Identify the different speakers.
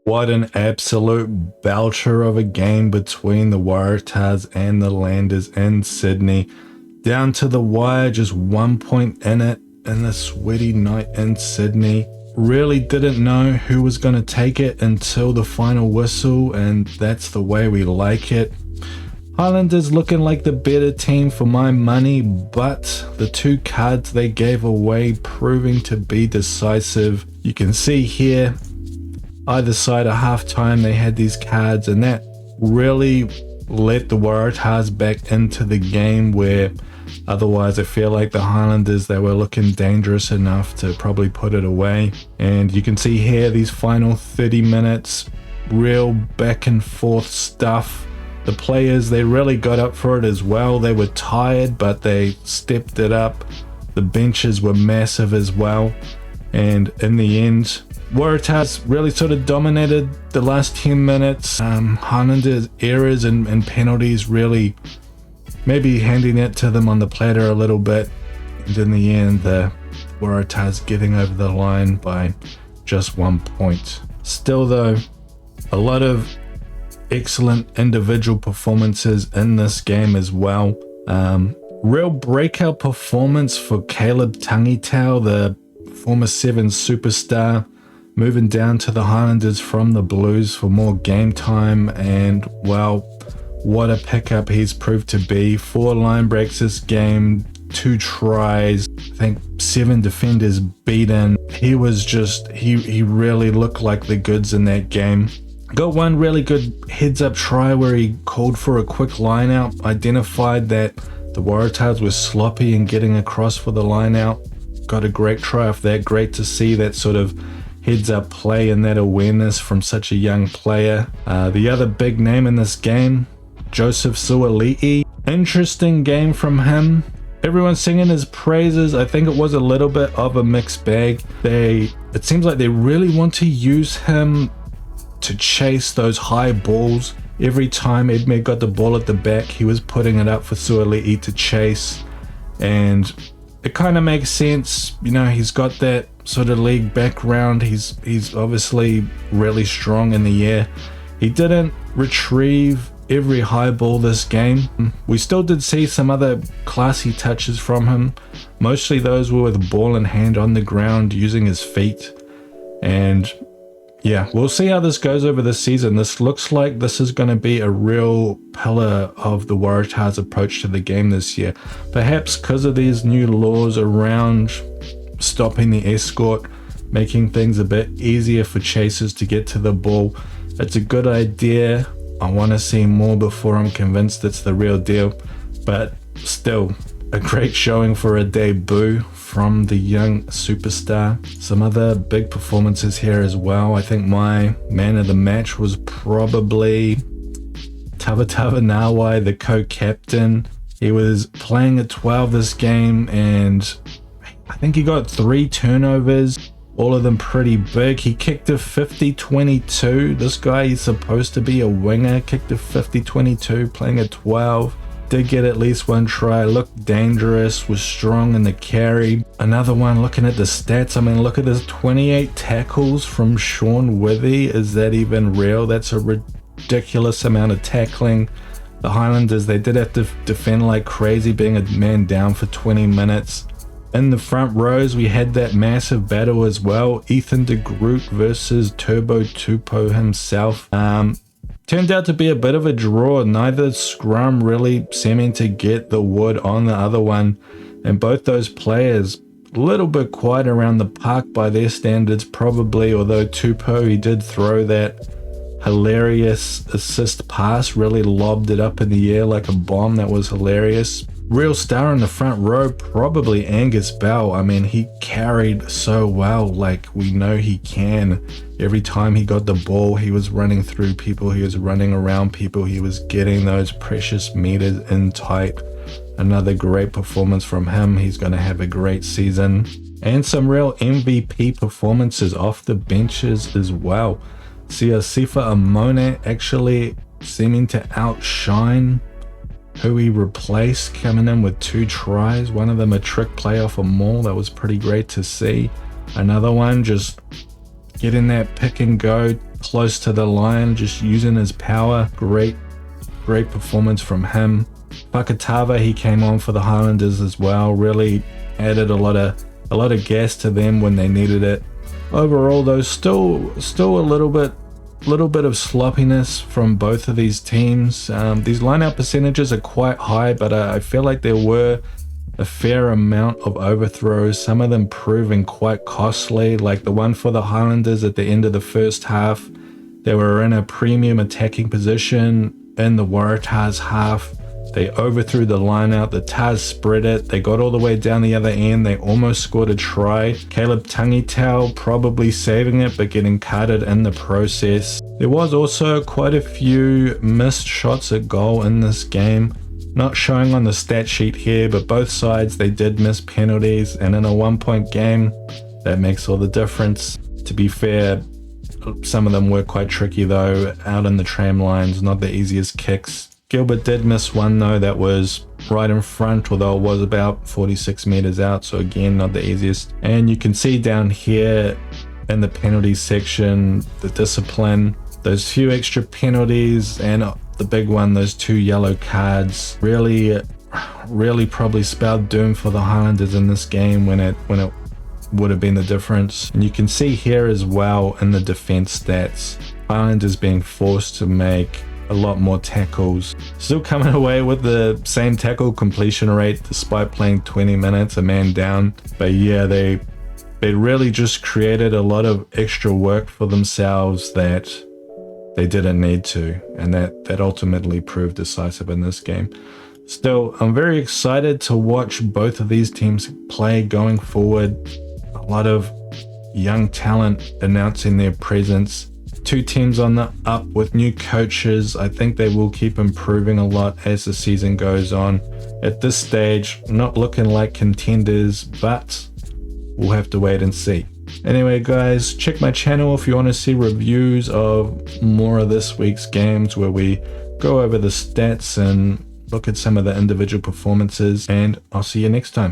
Speaker 1: What an absolute belter of a game between the Waratahs and the Highlanders in Sydney. Down to the wire, just 1 point in it in a sweaty night in Sydney. Really didn't know who was going to take it until the final whistle, and that's the way we like it. Highlanders looking like the better team for my money, but the two cards they gave away proving to be decisive. You can see here, either side of halftime they had these cards, and that really let the Waratahs back into the game, where otherwise I feel like the Highlanders, they were looking dangerous enough to probably put it away. And you can see here these final 30 minutes, real back and forth stuff. The players, they really got up for it as well. They were tired, but they stepped it up. The benches were massive as well. And in the end, Waratahs really sort of dominated the last 10 minutes. Highlanders' errors and penalties really maybe handing it to them on the platter a little bit. And in the end, the Waratahs getting over the line by just 1 point. Still though, a lot of excellent individual performances in this game as well. Real breakout performance for Caleb Tangitau, the former Sevens superstar, moving down to the Highlanders from the Blues for more game time, and well, what a pickup he's proved to be. 4 line breaks this game, 2 tries, I think 7 defenders beaten. He was just, he really looked like the goods in that game. Got one really good heads up try where he called for a quick line out, identified that the Waratahs were sloppy in getting across for the line out. Got a great try off that. Great to see that sort of heads up play and that awareness from such a young player. The other big name in this game, Joseph Suali'i. Interesting game from him. Everyone's singing his praises. I think it was a little bit of a mixed bag. It seems like they really want to use him to chase those high balls. Every time Edmed got the ball at the back, he was putting it up for Suali'i to chase, and it kind of makes sense. You know, he's got that sort of league background. He's obviously really strong in the air. He didn't retrieve every high ball this game. We still did see some other classy touches from him. Mostly those were with ball in hand on the ground using his feet. And yeah, we'll see how this goes over this season. This looks like this is going to be a real pillar of the Waratahs' approach to the game this year. Perhaps because of these new laws around stopping the escort, making things a bit easier for chasers to get to the ball. It's a good idea. I want to see more before I'm convinced it's the real deal. But still, a great showing for a debut from the young superstar. Some other big performances here as well. I think my man of the match was probably Tavatava Nawai, the co-captain. He was playing at 12 this game, and I think he got 3 turnovers, all of them pretty big. He kicked a 50-22. This guy is supposed to be a winger, kicked a 50-22 playing at 12. Did get at least 1 try, looked dangerous, was strong in the carry. Another one, looking at the stats, I mean, look at this, 28 tackles from Sean Withy. Is that even real? That's a ridiculous amount of tackling. The Highlanders, they did have to defend like crazy, being a man down for 20 minutes. In the front rows, we had that massive battle as well. Ethan de Groot versus Turbo Tupo himself. Turned out to be a bit of a draw. Neither scrum really seeming to get the wood on the other one. And both those players, a little bit quiet around the park by their standards probably, although Tupo, he did throw that hilarious assist pass, really lobbed it up in the air like a bomb. That was hilarious. Real star in the front row, probably Angus Bell. I mean, he carried so well, like we know he can. Every time he got the ball, he was running through people, he was running around people, he was getting those precious meters in tight. Another great performance from him. He's going to have a great season. And some real MVP performances off the benches as well. Sifa Amone actually seeming to outshine who he replaced, coming in with 2 tries, one of them a trick play off a maul. That was pretty great to see. Another one just getting that pick and go, close to the line, just using his power. Great performance from him. Fakatava, he came on for the Highlanders as well, really added a lot of gas to them when they needed it. Overall though, still a little bit of sloppiness from both of these teams. These lineout percentages are quite high, but I feel like there were a fair amount of overthrows, some of them proving quite costly, like the one for the Highlanders at the end of the first half. They were in a premium attacking position in the Waratahs half. They overthrew the line out, the Tars spread it, they got all the way down the other end, they almost scored a try. Caleb Tangitau probably saving it but getting carded in the process. There was also quite a few missed shots at goal in this game. Not showing on the stat sheet here, but both sides, they did miss penalties, and in a 1-point game, that makes all the difference. To be fair, some of them were quite tricky though, out in the tram lines, not the easiest kicks. Gilbert did miss one though, that was right in front, although it was about 46 meters out, so again, not the easiest. And you can see down here in the penalties section, the discipline, those few extra penalties, and the big one, those 2 yellow cards, really probably spelled doom for the Highlanders in this game when it would have been the difference. And you can see here as well in the defense stats, Highlanders being forced to make a lot more tackles, still coming away with the same tackle completion rate despite playing 20 minutes, a man down. But yeah, they really just created a lot of extra work for themselves that they didn't need to, and that ultimately proved decisive in this game. Still, I'm very excited to watch both of these teams play going forward. A lot of young talent announcing their presence. 2 teams on the up with new coaches. I think they will keep improving a lot as the season goes on. At this stage, not looking like contenders, but we'll have to wait and see. Anyway guys, check my channel if you want to see reviews of more of this week's games where we go over the stats and look at some of the individual performances, and I'll see you next time.